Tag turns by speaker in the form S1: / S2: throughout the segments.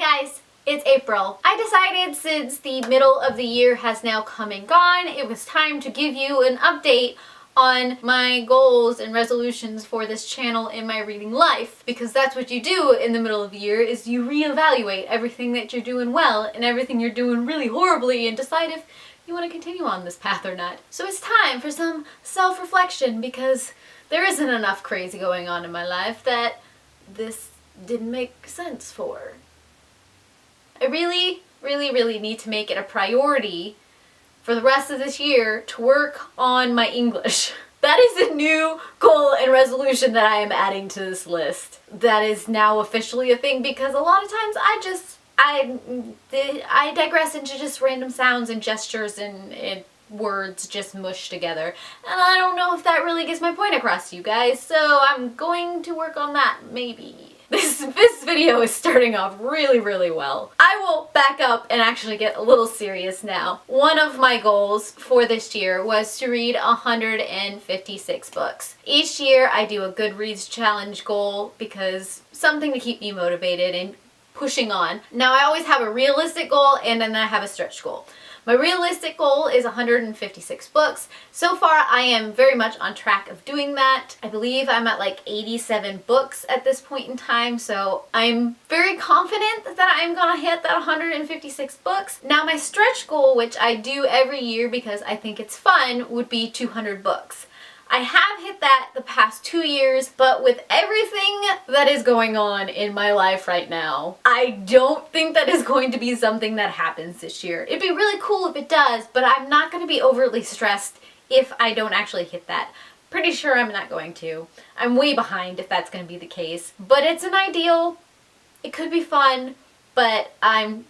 S1: Hi guys, it's April. I decided since the middle of the year has now come and gone, it was time to give you an update on my goals and resolutions for this channel in my reading life, because that's what you do in the middle of the year, is you reevaluate everything that you're doing well and everything you're doing really horribly and decide if you want to continue on this path or not. So it's time for some self-reflection, because there isn't enough crazy going on in my life that this didn't make sense for. I really need to make it a priority for the rest of this year to work on my English. That is a new goal and resolution that I am adding to this list. That is now officially a thing, because a lot of times I digress into just random sounds and gestures and words just mushed together. And I don't know if that really gets my point across to you guys, so I'm going to work on that, maybe. This video is starting off really well. I will back up and actually get a little serious now. One of my goals for this year was to read 156 books. Each year I do a Goodreads challenge goal, because something to keep me motivated and pushing on. Now I always have a realistic goal and then I have a stretch goal. My realistic goal is 156 books. So far, I am very much on track of doing that. I believe I'm at like 87 books at this point in time, so I'm very confident that I'm gonna hit that 156 books. Now my stretch goal, which I do every year because I think it's fun, would be 200 books. I have hit that the past 2 years, but with everything that is going on in my life right now, I don't think that is going to be something that happens this year. It'd be really cool if it does, but I'm not going to be overly stressed if I don't actually hit that. Pretty sure I'm not going to. I'm way behind if that's going to be the case, but it's an ideal. It could be fun, but I'm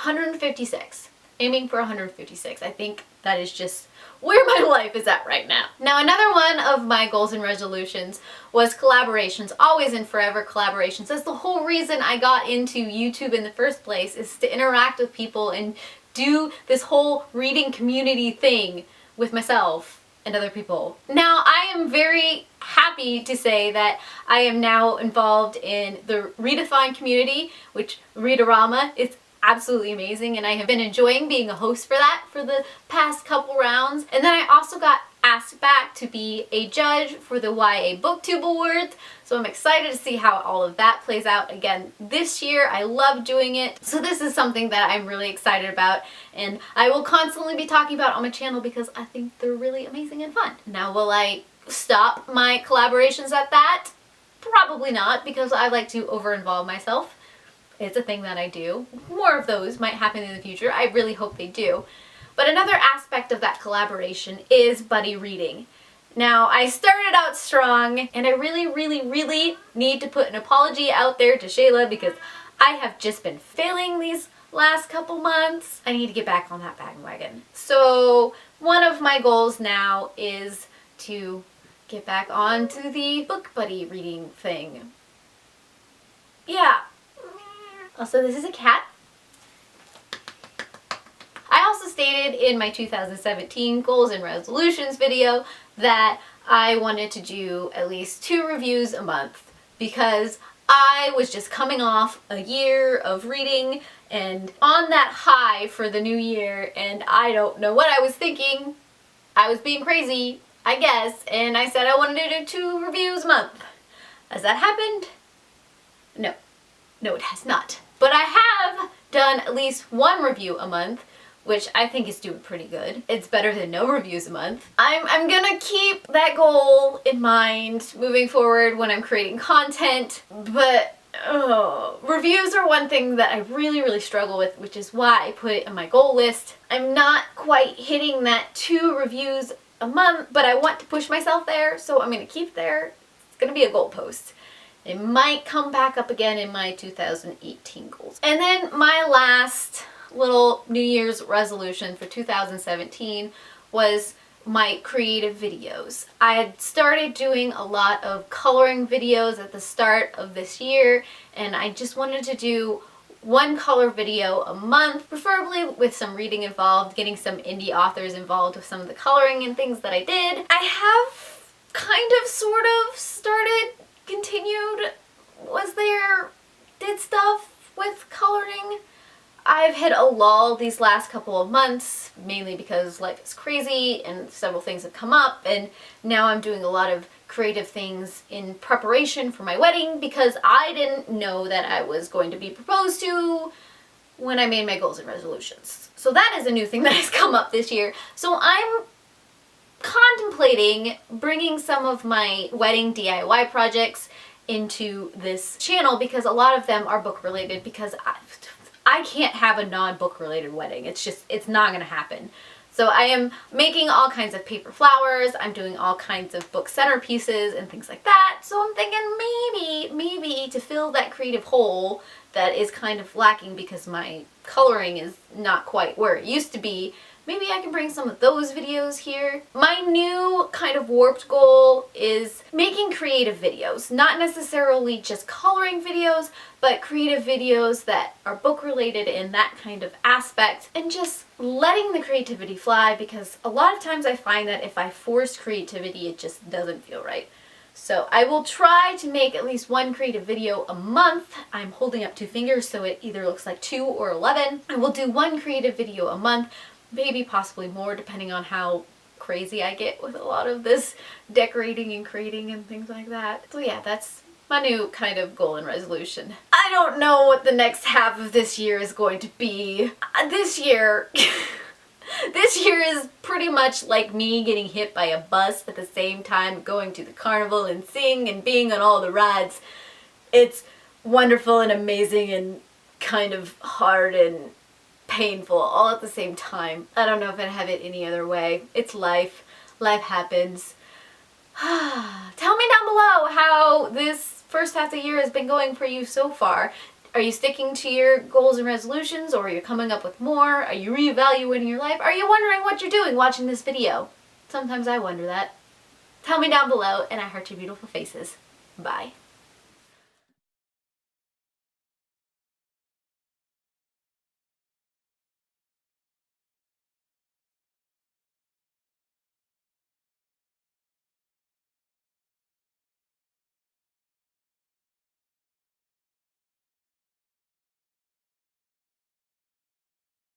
S1: 156. Aiming for 156. I think that is just where my life is at right now. Now, another one of my goals and resolutions was collaborations, always and forever collaborations. That's the whole reason I got into YouTube in the first place, is to interact with people and do this whole reading community thing with myself and other people. Now, I am very happy to say that I am now involved in the Readathon community, which Readorama is absolutely amazing, and I have been enjoying being a host for that for the past couple rounds. And then I also got asked back to be a judge for the YA BookTube Awards, so I'm excited to see how all of that plays out again this year. I love doing it, so this is something that I'm really excited about, and I will constantly be talking about on my channel because I think they're really amazing and fun. Now, will I stop my collaborations at that? Probably not, because I like to over-involve myself. It's a thing that I do. More of those might happen in the future. I really hope they do. But another aspect of that collaboration is buddy reading. Now, I started out strong, and I really need to put an apology out there to Shayla, because I have just been failing these last couple months. I need to get back on that bandwagon. So one of my goals now is to get back onto the book buddy reading thing. Yeah. Also, this is a cat. I also stated in my 2017 goals and resolutions video that I wanted to do at least 2 reviews a month, because I was just coming off a year of reading and on that high for the new year, and I don't know what I was thinking. I was being crazy, I guess, and I said I wanted to do 2 reviews a month. Has that happened? No. No, it has not. But I have done at least 1 review a month, which I think is doing pretty good. It's better than no reviews a month. I'm gonna keep that goal in mind moving forward when I'm creating content, but reviews are one thing that I really struggle with, which is why I put it on my goal list. I'm not quite hitting that 2 reviews a month, but I want to push myself there, so I'm gonna keep there. It's gonna be a goalpost. It might come back up again in my 2018 goals. And then my last little New Year's resolution for 2017 was my creative videos. I had started doing a lot of coloring videos at the start of this year, and I just wanted to do 1 color video a month, preferably with some reading involved, getting some indie authors involved with some of the coloring and things that I did. I have kind of sort of started, continued, was there, did stuff, with coloring. I've hit a lull these last couple of months, mainly because life is crazy and several things have come up, and now I'm doing a lot of creative things in preparation for my wedding because I didn't know that I was going to be proposed to when I made my goals and resolutions. So that is a new thing that has come up this year. So I'm contemplating bringing some of my wedding DIY projects into this channel because a lot of them are book related, because I can't have a non-book related wedding. It's not gonna happen. So I am making all kinds of paper flowers, I'm doing all kinds of book centerpieces and things like that. So I'm thinking maybe to fill that creative hole that is kind of lacking because my coloring is not quite where it used to be, maybe I can bring some of those videos here. My new kind of warped goal is making creative videos. Not necessarily just coloring videos, but creative videos that are book related in that kind of aspect, and just letting the creativity fly, because a lot of times I find that if I force creativity, it just doesn't feel right. So I will try to make at least one creative video a month. I'm holding up 2 fingers so it either looks like 2 or 11. I will do one creative video a month, maybe possibly more depending on how crazy I get with a lot of this decorating and creating and things like that. So yeah, that's my new kind of goal and resolution. I don't know what the next half of this year is going to be. This year is pretty much like me getting hit by a bus at the same time going to the carnival and seeing and being on all the rides. It's wonderful and amazing and kind of hard and painful all at the same time. I don't know if I'd have it any other way. It's life. Life happens. Tell me down below how this first half of the year has been going for you so far. Are you sticking to your goals and resolutions, or are you coming up with more? Are you reevaluating your life? Are you wondering what you're doing watching this video? Sometimes I wonder that. Tell me down below, and I heart your beautiful faces. Bye.